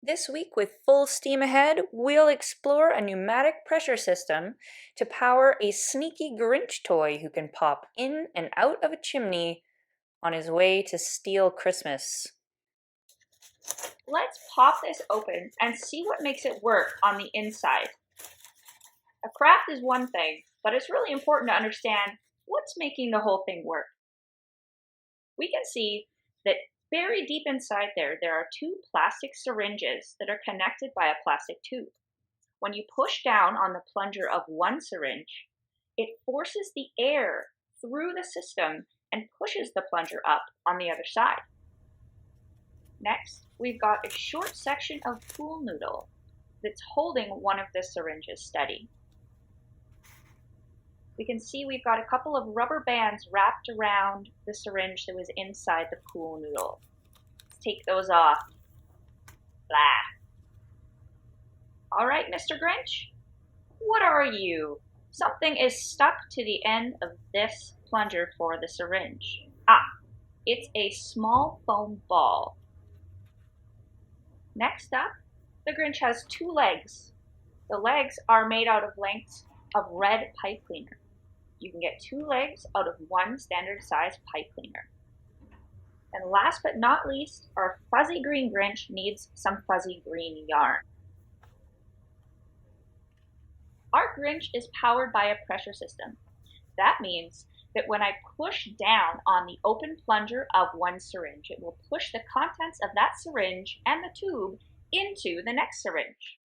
This week, with full steam ahead, we'll explore a pneumatic pressure system to power a sneaky Grinch toy who can pop in and out of a chimney on his way to steal Christmas. Let's pop this open and see what makes it work on the inside. A craft is one thing, but it's really important to understand what's making the whole thing work. We can see that buried deep inside there are two plastic syringes that are connected by a plastic tube. When you push down on the plunger of one syringe, it forces the air through the system and pushes the plunger up on the other side. Next, we've got a short section of pool noodle that's holding one of the syringes steady. We can see we've got a couple of rubber bands wrapped around the syringe that was inside the pool noodle. Let's take those off. Blah. All right, Mr. Grinch, what are you? Something is stuck to the end of this plunger for the syringe. It's a small foam ball. Next up, the Grinch has two legs. The legs are made out of lengths of red pipe cleaner. You can get two legs out of one standard size pipe cleaner. And last but not least, our fuzzy green Grinch needs some fuzzy green yarn. Our Grinch is powered by a pressure system. That means that when I push down on the open plunger of one syringe, it will push the contents of that syringe and the tube into the next syringe.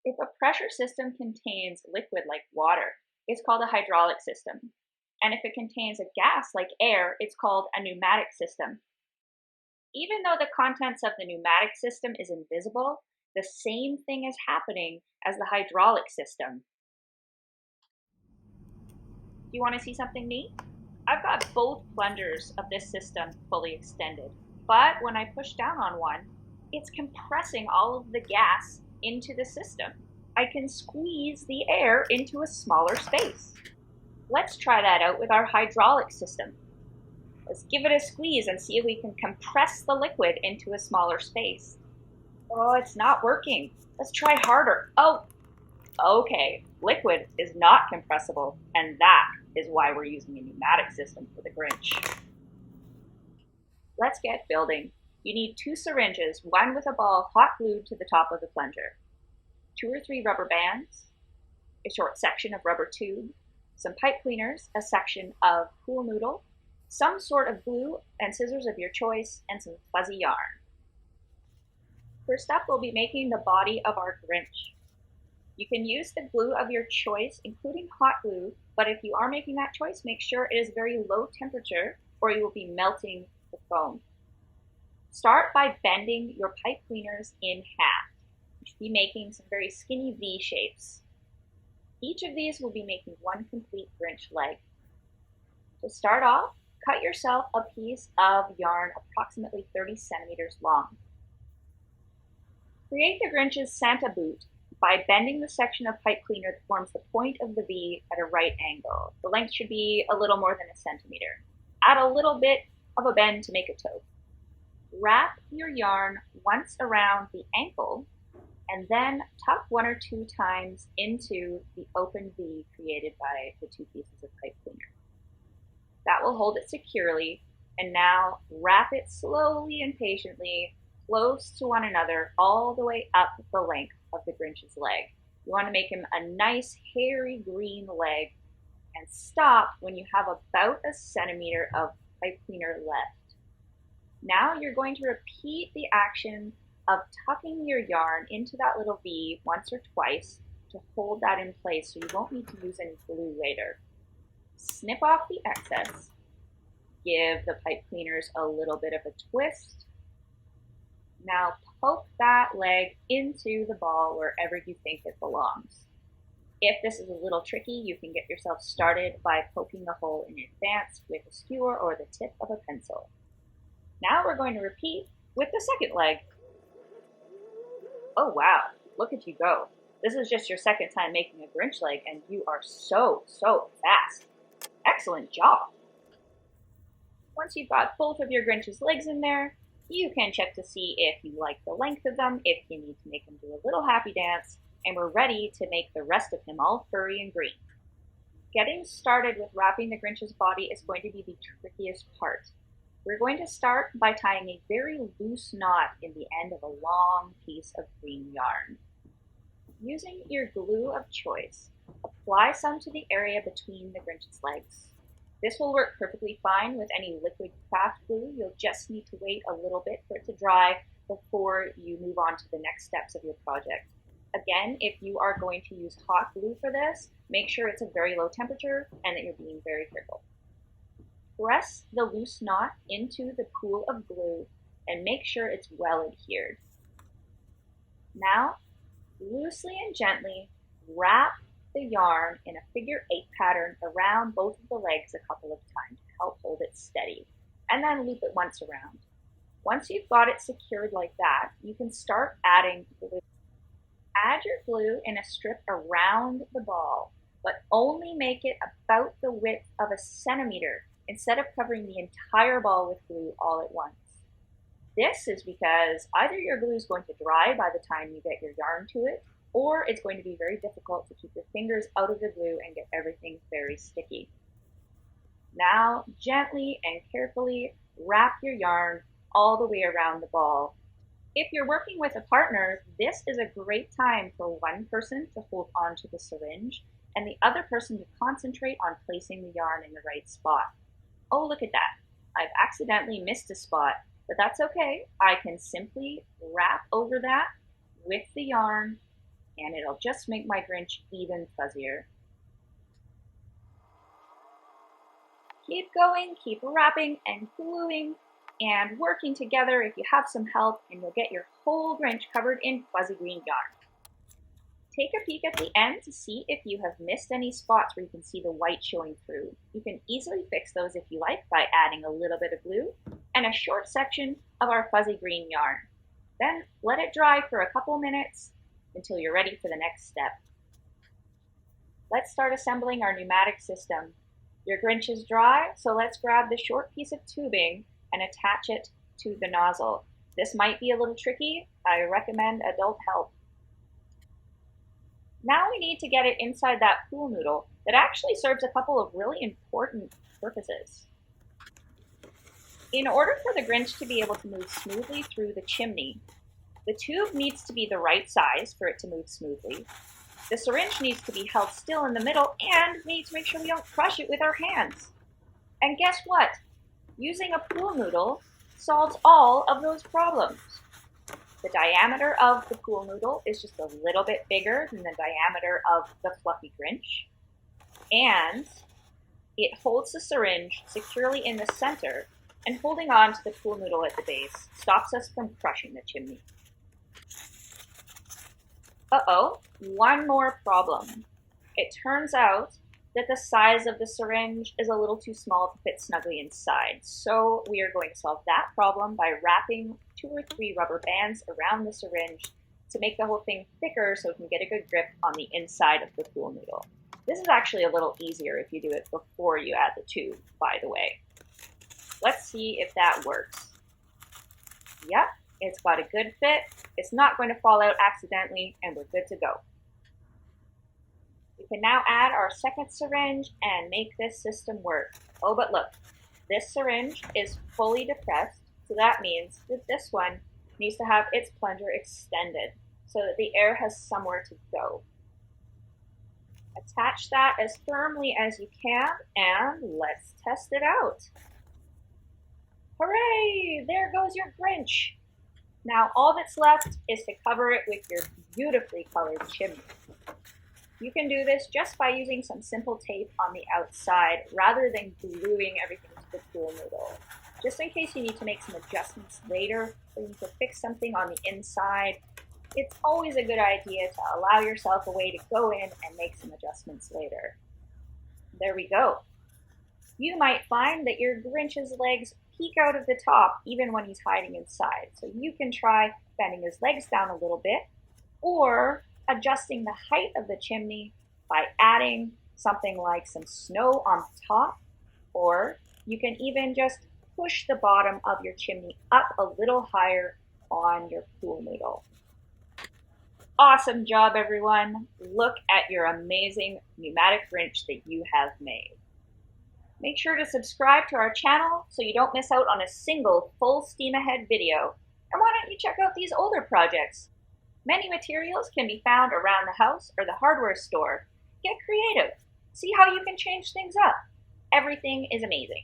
If a pressure system contains liquid like water, it's called a hydraulic system. And if it contains a gas like air, it's called a pneumatic system. Even though the contents of the pneumatic system is invisible, the same thing is happening as the hydraulic system. Do you want to see something neat? I've got both plungers of this system fully extended, but when I push down on one, it's compressing all of the gas into the system. I can squeeze the air into a smaller space. Let's try that out with our hydraulic system. Let's give it a squeeze and see if we can compress the liquid into a smaller space. Oh, it's not working. Let's try harder. Oh, okay. Liquid is not compressible, and that is why we're using a pneumatic system for the Grinch. Let's get building. You need two syringes, one with a ball hot glued to the top of the plunger, 2 or 3 rubber bands, a short section of rubber tube, some pipe cleaners, a section of pool noodle, some sort of glue and scissors of your choice, and some fuzzy yarn. First up, we'll be making the body of our Grinch. You can use the glue of your choice, including hot glue, but if you are making that choice, make sure it is very low temperature or you will be melting the foam. Start by bending your pipe cleaners in half. You should be making some very skinny V shapes. Each of these will be making one complete Grinch leg. To start off, cut yourself a piece of yarn approximately 30 centimeters long. Create the Grinch's Santa boot by bending the section of pipe cleaner that forms the point of the V at a right angle. The length should be a little more than a centimeter. Add a little bit of a bend to make a toe. Wrap your yarn once around the ankle and then tuck 1 or 2 times into the open V created by the 2 pieces of pipe cleaner. That will hold it securely, and now wrap it slowly and patiently close to one another all the way up the length of the Grinch's leg. You want to make him a nice hairy green leg and stop when you have about a centimeter of pipe cleaner left. Now you're going to repeat the action of tucking your yarn into that little V once or twice to hold that in place so you won't need to use any glue later. Snip off the excess. Give the pipe cleaners a little bit of a twist. Now poke that leg into the ball wherever you think it belongs. If this is a little tricky, you can get yourself started by poking the hole in advance with a skewer or the tip of a pencil. Now we're going to repeat with the second leg. Oh wow, look at you go. This is just your second time making a Grinch leg and you are so fast. Excellent job. Once you've got both of your Grinch's legs in there, You can check to see if you like the length of them, if you need to make him do a little happy dance, and we're ready to make the rest of him all furry and green. Getting started with wrapping the Grinch's body is going to be the trickiest part. We're going to start by tying a very loose knot in the end of a long piece of green yarn. Using your glue of choice, apply some to the area between the Grinch's legs. This will work perfectly fine with any liquid craft glue. You'll just need to wait a little bit for it to dry before you move on to the next steps of your project. Again, if you are going to use hot glue for this, make sure it's a very low temperature and that you're being very careful. Press the loose knot into the pool of glue and make sure it's well adhered. Now, loosely and gently wrap the yarn in a figure-8 pattern around both of the legs a couple of times to help hold it steady, and then loop it once around. Once you've got it secured like that, you can start adding glue. Add your glue in a strip around the ball, but only make it about the width of a centimeter instead of covering the entire ball with glue all at once. This is because either your glue is going to dry by the time you get your yarn to it, or it's going to be very difficult to keep your fingers out of the glue and get everything very sticky. Now, gently and carefully wrap your yarn all the way around the ball. If you're working with a partner, this is a great time for one person to hold onto the syringe and the other person to concentrate on placing the yarn in the right spot. Oh, look at that. I've accidentally missed a spot, but that's okay. I can simply wrap over that with the yarn and it'll just make my Grinch even fuzzier. Keep going, keep wrapping and gluing and working together if you have some help, and you'll get your whole Grinch covered in fuzzy green yarn. Take a peek at the end to see if you have missed any spots where you can see the white showing through. You can easily fix those if you like by adding a little bit of glue and a short section of our fuzzy green yarn. Then let it dry for a couple minutes until you're ready for the next step. Let's start assembling our pneumatic system. Your Grinch is dry, so let's grab the short piece of tubing and attach it to the nozzle. This might be a little tricky. I recommend adult help. Now we need to get it inside that pool noodle that actually serves a couple of really important purposes. In order for the Grinch to be able to move smoothly through the chimney, the tube needs to be the right size for it to move smoothly. The syringe needs to be held still in the middle, and we need to make sure we don't crush it with our hands. And guess what? Using a pool noodle solves all of those problems. The diameter of the pool noodle is just a little bit bigger than the diameter of the fluffy Grinch, and it holds the syringe securely in the center, and holding on to the pool noodle at the base stops us from crushing the chimney. Uh-oh, one more problem. It turns out that the size of the syringe is a little too small to fit snugly inside, so we are going to solve that problem by wrapping 2 or 3 rubber bands around the syringe to make the whole thing thicker so we can get a good grip on the inside of the pool noodle. This is actually a little easier if you do it before you add the tube, by the way. Let's see if that works. Yep, it's got a good fit. It's not going to fall out accidentally, and we're good to go. We can now add our second syringe and make this system work. Oh, but look, this syringe is fully depressed, so that means that this one needs to have its plunger extended so that the air has somewhere to go. Attach that as firmly as you can, and let's test it out. Hooray! There goes your Grinch. Now all that's left is to cover it with your beautifully colored chimney. You can do this just by using some simple tape on the outside rather than gluing everything to the pool noodle. Just in case you need to make some adjustments later or you need to fix something on the inside, it's always a good idea to allow yourself a way to go in and make some adjustments later. There we go. You might find that your Grinch's legs peek out of the top even when he's hiding inside. So you can try bending his legs down a little bit or adjusting the height of the chimney by adding something like some snow on the top, or you can even just push the bottom of your chimney up a little higher on your pool noodle. Awesome job, everyone. Look at your amazing pneumatic Grinch that you have made. Make sure to subscribe to our channel so you don't miss out on a single full steam ahead video. And why don't you check out these older projects? Many materials can be found around the house or the hardware store. Get creative. See how you can change things up. Everything is amazing.